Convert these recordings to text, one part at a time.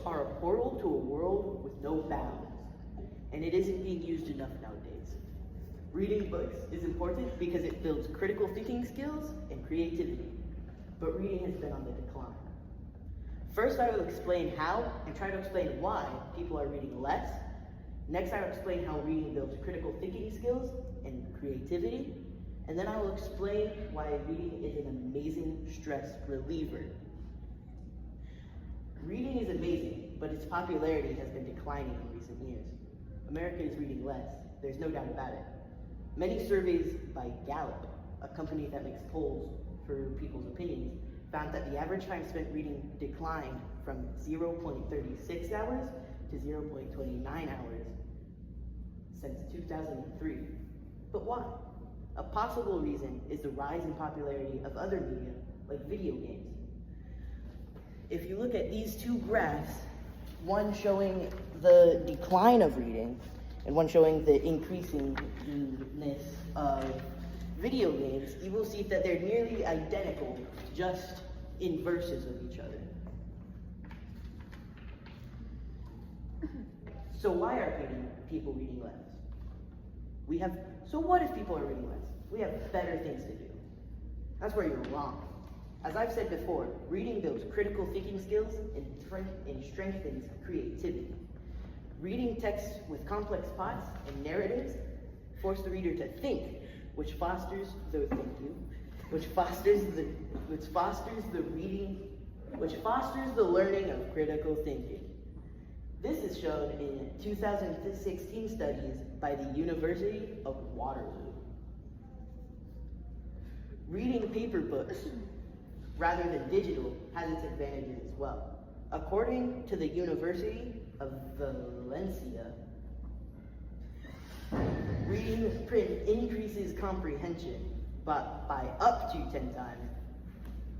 are a portal to a world with no bounds, and it isn't being used enough nowadays. Reading books is important because it builds critical thinking skills and creativity, but reading has been on the decline. First, I will explain how and try to explain why people are reading less. Next, I will explain how reading builds critical thinking skills and creativity. And then I will explain why reading is an amazing stress reliever. Reading is amazing, but its popularity has been declining in recent years. America is reading less, there's no doubt about it. Many surveys by Gallup, a company that makes polls for people's opinions, found that the average time spent reading declined from 0.36 hours to 0.29 hours since 2003. But why? A possible reason is the rise in popularity of other media, like video games. If you look at these two graphs, one showing the decline of reading and one showing the increasingness of video games, you will see that they're nearly identical, just inverses of each other. So why are people reading less? So what if people are reading less? We have better things to do. That's where you're wrong. As I've said before, reading builds critical thinking skills and strengthens creativity. Reading texts with complex plots and narratives force the reader to think, which fosters the learning of critical thinking. This is shown in 2016 studies by the University of Waterloo. Reading paper books rather than digital has its advantages as well. According to the University of Valencia, reading print increases comprehension but by up to 10 times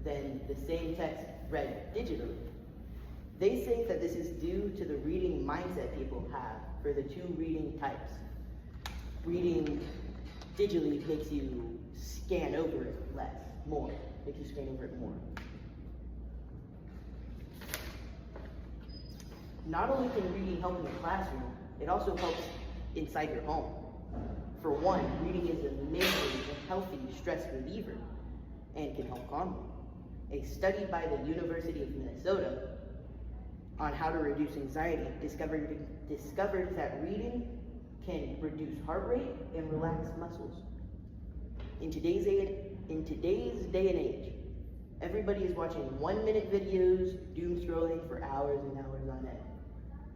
than the same text read digitally. They say that this is due to the reading mindset people have for the two reading types. Reading digitally makes you scan over it makes you scan over it more. Not only can reading help in the classroom, it also helps inside your home. For one, reading is an amazing and healthy stress reliever and can help calm you. A study by the University of Minnesota on how to reduce anxiety discovered that reading can reduce heart rate and relax muscles. In today's day and age, everybody is watching 1-minute videos, doom scrolling for hours and hours on end.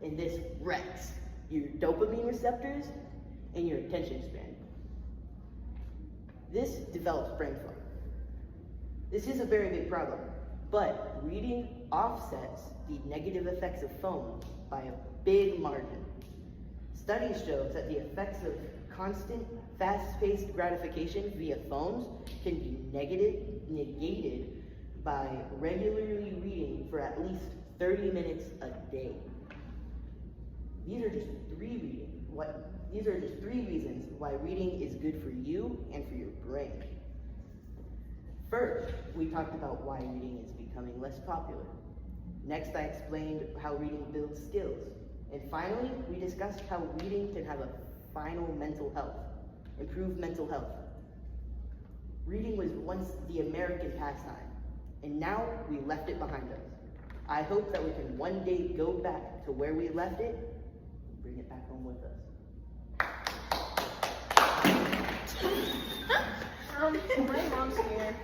And this wrecks your dopamine receptors and your attention span. This develops brain fog. This is a very big problem, but reading offsets the negative effects of phones by a big margin. Studies show that the effects of constant, fast-paced gratification via phones can be negated by regularly reading for at least 30 minutes a day. These are just three reasons why reading is good for you and for your brain. First, we talked about why reading is becoming less popular. Next, I explained how reading builds skills. And finally, we discussed how reading can have a improved mental health. Reading was once the American pastime, and now we left it behind us. I hope that we can one day go back to where we left it and bring it back home with us. My mom's here.